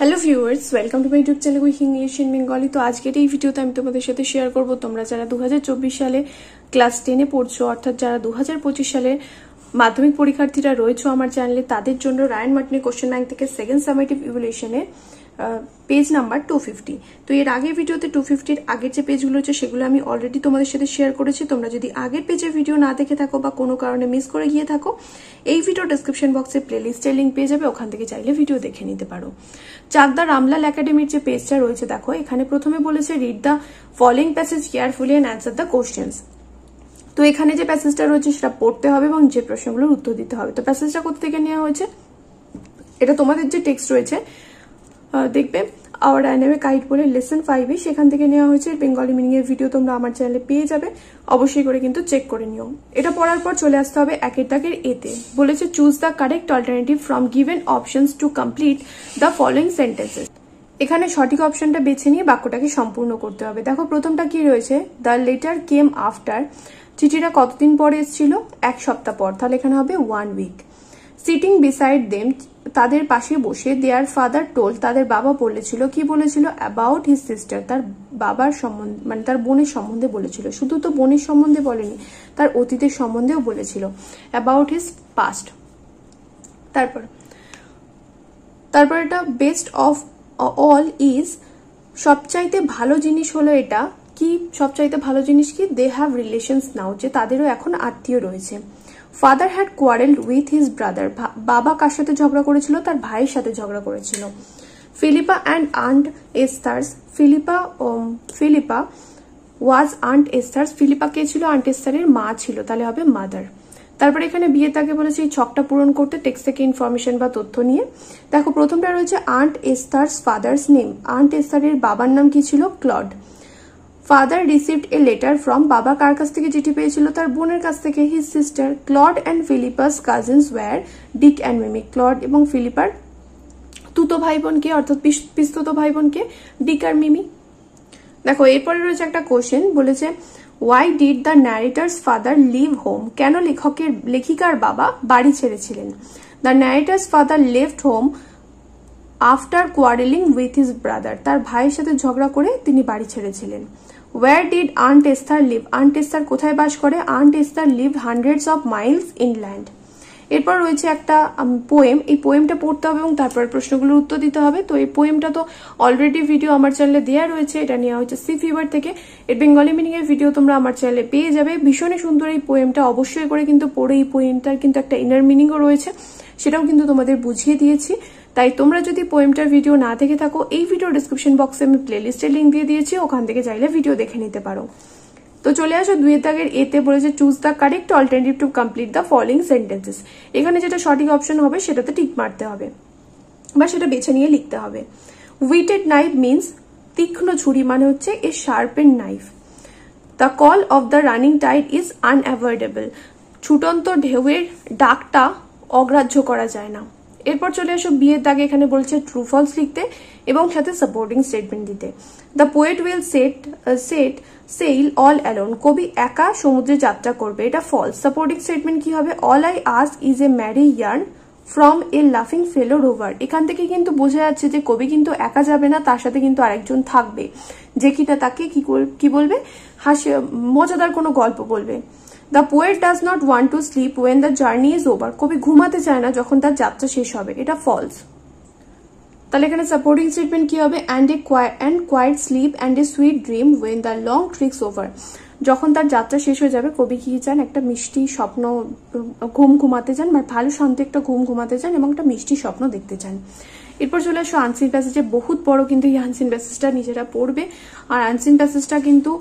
Hello viewers, welcome to my YouTube channel with English in Bengali. তো আজকের এই ভিডিওতে আমি তোমাদের সাথে শেয়ার করব তোমরা যারা 2024 সালে ক্লাস 10-এ পড়ছো, অর্থাৎ যারা 2025 সালে মাধ্যমিক পরীক্ষার্থীরা রয়েছে আমার চ্যানেলে, তাদের জন্য রায়ান মার্টিনের কোশ্চেন ব্যাংক থেকে সেকেন্ড সামেটিভ ইভ্যালুয়েশনে পেজ নাম্বার 250। তো এর আগের ভিডিওতে 250-র আগের যে পেজগুলো হচ্ছে সেগুলো আমি অলরেডি তোমাদের সাথে শেয়ার করেছি। তোমরা যদি আগের পেজের ভিডিও না দেখে থাকো বা কোনো কারণে মিস করে গিয়ে থাকো, এই ভিডিও ডেসক্রিপশন বক্সে প্লেলিস্টের লিঙ্ক পেয়ে যাবে, ওখান থেকে চাইলে ভিডিও দেখে নিতে পারো। চাকদা রামলাল একাডেমির যে পেজটা রয়েছে দেখো, এখানে প্রথমে বলেছে read the following passage carefully and answer the questions. তো এখানে যে প্যাসেজটা রয়েছে সেটা পড়তে হবে এবং যে প্রশ্নগুলোর উত্তর দিতে হবে। তো প্যাসেজটা কোথা থেকে নেওয়া হয়েছে, এটা তোমাদের যে টেক্সট রয়েছে দেখবে আওয়ার ডাইনামিক গাইড বলে লেসন 5-এ, সেখান থেকে নেওয়া হয়েছে। বেঙ্গলি মিনিং এর ভিডিও তোমরা আমার চ্যানেলে পেয়ে যাবে, অবশ্যই করে কিন্তু চেক করে নিও। এটা পড়ার পর চলে আসতে হবে একের দাগের এতে। বলেছে choose the correct alternative from given options to complete the following sentences. এখানে সঠিক অপশনটা বেছে নিয়ে বাক্যটাকে সম্পূর্ণ করতে হবে। দেখো প্রথমটা কি রয়েছে, দ্য লেটার কেম আফটার। চিঠিটা কতদিন পরে এসেছিল? এক সপ্তাহ পর, তাহলে এখানে হবে 1 week। সিটিং বিসাইড দেম, তাদের পাশে বসে। দেয়ার ফাদার টোল্ড, তাদের বাবা বলেছিল। কি বলেছিল? অ্যাবাউট হিজ সিস্টার, তার বাবার সম্বন্ধে, মানে তার বোনের সম্বন্ধে বলেছিল। শুধু তো বোনের সম্বন্ধে বলেনি, তার অতীতের সম্বন্ধেও বলেছিল, অ্যাবাউট হিজ পাস্ট। তারপর এটা বেস্ট অফ অল ইজ, সবচাইতে ভালো জিনিস হলো এটা। কি সবচাইতে ভালো জিনিস? কি? দে হ্যাভ রিলেশনস নাও, যে তাদেরও এখন আত্মীয় রয়েছে। Father had কোয়ারেলড with his brother, বাবা কার সাথে ঝগড়া করেছিল? তার ভাইয়ের সাথে ঝগড়া করেছিল। Philippa and aunt Esther's, Philippa was aunt Esther's, Philippa কে ছিল? আন্ট এস্থারের মা ছিল, তাহলে হবে মাদার। তারপরে এখানে বিয়ে তাকে বলেছে এই ছকটা পূরণ করতে টেক্সট থেকে ইনফরমেশন বা তথ্য নিয়ে। দেখো প্রথমটা রয়েছে aunt Esther's father's name. Aunt এস্থারের বাবার নাম কি ছিল? Claude. Father received a letter from, বাবা কার কাছ থেকে চিঠি পেয়েছিল? তার বোনের কাছ থেকে। His sister. Claude and Philippa's cousins were Dick and Mimi, Claude এবং ফিলিপার তুতো ভাই বোনকে, অর্থাৎ পিস্তুতো ভাই বোনকে ডিক আর মিমি। দেখো এরপরে রয়েছে একটা কোশ্চেন, বলেছে why did the narrator's father leave home, কেন লেখিকার বাবা বাড়ি ছেড়েছিলেন? The narrator's father left home after quarreling with his brother, তার ভাইয়ের সাথে ঝগড়া করে তিনি বাড়ি ছেড়েছিলেন। Where did aunt Esther live, aunt Esther কোথায় বাস করে? Aunt Esther live hundreds of miles inland. এরপর রয়েছে একটা পোয়েম, এই পোয়েমটা পড়তে হবে এবং তারপর প্রশ্নগুলোর উত্তর দিতে হবে। তো এই পোয়েমটা তো অলরেডি ভিডিও আমার চ্যানেলে দেওয়া রয়েছে, এটা নেওয়া হচ্ছে সি ফিভার থেকে। এর বেঙ্গলি মিনিং এর ভিডিও তোমরা আমার চ্যানেলে পেয়ে যাবে। ভীষণই সুন্দর এই পোয়েমটা, অবশ্যই করে কিন্তু পড়ে। এই পোয়েমটার কিন্তু একটা ইনার মিনিংও রয়েছে, সেটাও কিন্তু তোমাদের বুঝিয়ে দিয়েছি। তাই তোমরা যদি পোয়েমটার ভিডিও না দেখে থাকো, এই ভিডিও ডিসক্রিপশন বক্সে আমি প্লেলিস্টের লিঙ্ক দিয়ে দিয়েছি, ওখান থেকে চাইলে ভিডিও দেখে নিতে পারো। তো চলে আসো 2 দাগের এতে, বলেছে choose the correct alternative to complete the following sentences. এখানে যেটা সঠিক অপশন হবে সেটাতে টিক মারতে হবে বা সেটা বেছে নিয়ে লিখতে হবে। উইটেড নাইফ মিনস, তীক্ষ্ণ ছুরি মানে হচ্ছে a sharpen knife. The call of the running tide is unavoidable, ছুটন্ত ঢেউয়ের ডাকটা অগ্রাহ্য করা যায় না। এরপর চলে আসো বিয়ের দাগে, এখানে বলছে ট্রু ফলস লিখতে এবং সাথে সাপোর্টিং স্টেটমেন্ট দিতে। The poet will set sail all alone, কবি একা সমুদ্রে যাত্রা করবে, এটা ফলস। সাপোর্টিং স্টেটমেন্ট কি হবে? All I ask is a merry yarn from a লাফিং ফেলো রোভার। এখান থেকে কিন্তু বোঝা যাচ্ছে যে কবি কিন্তু একা যাবে না, তার সাথে কিন্তু আরেকজন থাকবে, যে কিনা তাকে কি বলবে? মজাদার কোনো গল্প বলবে। The poet does not want to sleep when the journey is over, কবি ঘুমাতে চায় না যখন তার যাত্রা শেষ হবে, এটা ফলস। তাহলে এখানে সাপোর্টিং স্টেটমেন্ট কি হবে? And quiet sleep and a sweet dream when the long trek's over, যখন তার যাত্রা শেষ হয়ে যাবে কবি কি চান? একটা মিষ্টি স্বপ্ন, ঘুমাতে চান, বা ভালো শান্তি একটা ঘুমাতে চান এবং একটা মিষ্টি স্বপ্ন দেখতে চান। এরপর চলে আসো আনসিন প্যাসেজে, বহুত বড় কিন্তু এই আনসিন প্যাসেজটা নিজেরা পড়বে। আর আনসিন প্যাসেজটা কিন্তু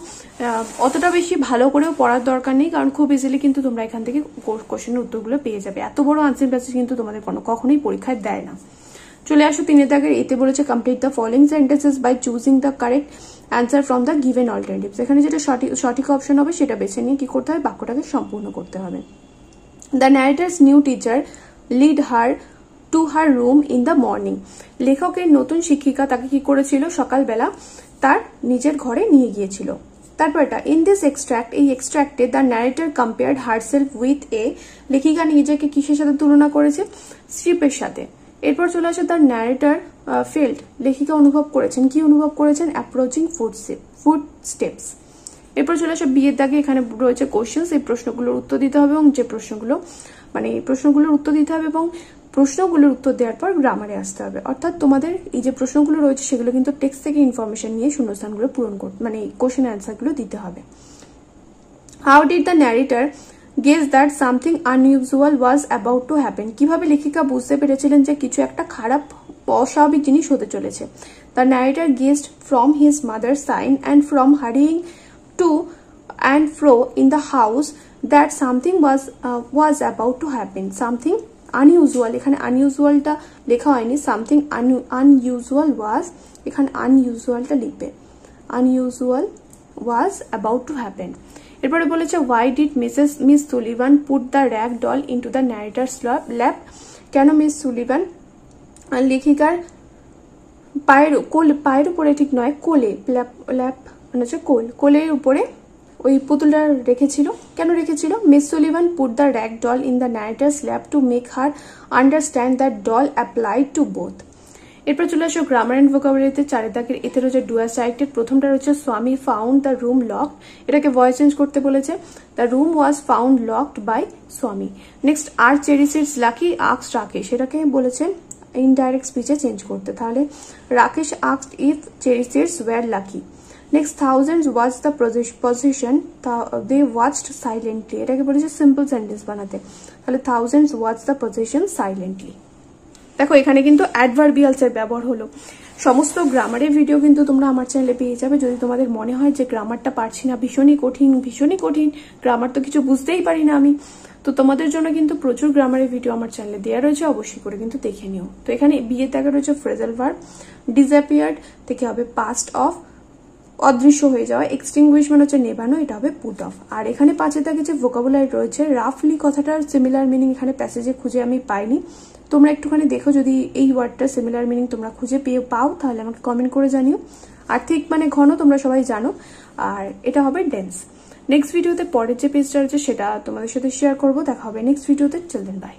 অতটা বেশি ভালো করেও পড়ার দরকার নেই, কারণ খুব ইজিলি কিন্তু তোমরা এখান থেকে কোশ্চেনের উত্তরগুলো পেয়ে যাবে। এত বড় আনসিন প্যাসেজ কিন্তু তোমাদের কখনোই পরীক্ষায় দেয় না। চলে আসো 3 দাগের এতে, বলেছে complete the following sentences by choosing the correct answer from the given alternatives. এখানে যেটা সঠিক অপশন হবে সেটা বেছে নিয়ে কি করতে হবে? বাক্যটাকে সম্পূর্ণ করতে হবে। The narrator's new teacher lead her to her room in the morning, লেখকের নতুন শিক্ষিকা তাকে কি করেছিল? সকালবেলা তার নিজের ঘরে নিয়ে গিয়েছিল। তারপর এটা ইন দিস এক্সট্রাক্ট, এই এক্সট্রাক্টে the narrator compared herself with a, লেখিকা নিজেকে কিসের সাথে তুলনা করেছে? শিপের সাথে। এরপর চলে আসে দ্য ন্যারেটর ফেল্ড, লেখিকা অনুভব করেছেন, কি অনুভব করেছেন? Approaching food steps. এরপর চলে আসে বিয়ের দাগে, এখানে রয়েছে কোশ্চেন্স, এই প্রশ্নগুলোর উত্তর দিতে হবে এবং যে প্রশ্নগুলো এই প্রশ্নগুলোর উত্তর দিতে হবে এবং প্রশ্নগুলোর উত্তর দেওয়ার পর গ্রামারে আসতে হবে। অর্থাৎ তোমাদের এই যে প্রশ্নগুলো রয়েছে সেগুলো কিন্তু টেক্সট থেকে ইনফরমেশন নিয়ে শূন্যস্থানগুলো পূরণ করতে কোশ্চেন অ্যান্সারগুলো দিতে হবে। How did the narrator guess that something unusual was about to happen, কিভাবে লেখিকা বুঝতে পেরেছিলেন যে কিছু একটা খারাপ অস্বাভাবিক জিনিস হতে চলেছে? The narrator guessed from his mother sign and from hearing to and fro in the house that something was about to happen. Something unusual, এখানে unusualটা লেখা হয়নি, something unusual was, এখানে unusualটা লিখবে, unusual was about to happen. এরপরে বলেছে why did Miss Sullivan put the rag doll into the narrator's lap, কেন miss Sullivan লেখিকার পায়ের উপরে, ঠিক নয় কোলে, ল্যাপ মানে হচ্ছে কোলের উপরে ওই পুতুলটা রেখেছিল। কেন রেখেছিল? Miss Sullivan put the rag doll in the narrator's lap to make her understand that doll applied to both. এরপর চলে আসো গ্রামার অ্যান্ড ভোকাবুলারিতে, চারের দাগের এতে রয়েছে ডুয়াল সাইটেড। প্রথমটা রয়েছে Swami found the room locked, এটাকে ভয়েস চেঞ্জ করতে বলেছে, the room was found locked by Swami. Next are cherry seeds lucky আক্স রাকেশ, এটাকে বলেছে ইনডাইরেক্ট স্পিচে চেঞ্জ করতে, তাহলে রাকেশ আক্সড if cherry seeds were lucky. Next thousands was the position they watched silently, এটাকে বলেছে সিম্পল সেন্টেন্স বানাতে, তাহলে thousands watch the position silently. দেখো এখানে কিন্তু অ্যাডভার্বিয়ালস এর ব্যবহার হলো। সমস্ত গ্রামারের ভিডিও কিন্তু তোমরা আমার চ্যানেলে পেয়ে যাবে। যদি তোমাদের মনে হয় যে গ্রামারটা পারছি না, ভীষণই কঠিন গ্রামার তো কিছু বুঝতেই পারি না আমি, তো তোমাদের জন্য কিন্তু প্রচুর গ্রামারের ভিডিও আমার চ্যানেলে দেওয়া রয়েছে, অবশ্যই করে কিন্তু দেখে নিও। তো এখানে বিয়ের দাগে রয়েছে ফ্রেজাল ভার্ব, ডিসঅ্যাপিয়ার্ড থেকে হবে পাস্ট অফ, অদৃশ্য হয়ে যাওয়া, এক্সটিংগুইশ মানে হচ্ছে নেভানো, এটা হবে পুট অফ। আর এখানে পাঁচের দাগে যে ভোকাবুলারি রয়েছে, রাফলি কথাটার সিমিলার মিনিং এখানে প্যাসেজে খুঁজে আমি পাইনি, তোমরা একটুখানি দেখো, যদি এই ওয়ার্ডটার সিমিলার মিনিং তোমরা খুঁজে পাও তাহলে আমাকে কমেন্ট করে জানিও। আর ঠিক মানে ঘন তোমরা সবাই জানো, আর এটা হবে ডেন্স। নেক্সট ভিডিওতে পরের যে পেজটা রয়েছে সেটা তোমাদের সাথে শেয়ার করবো, দেখা হবে নেক্সট ভিডিওতে। Children by.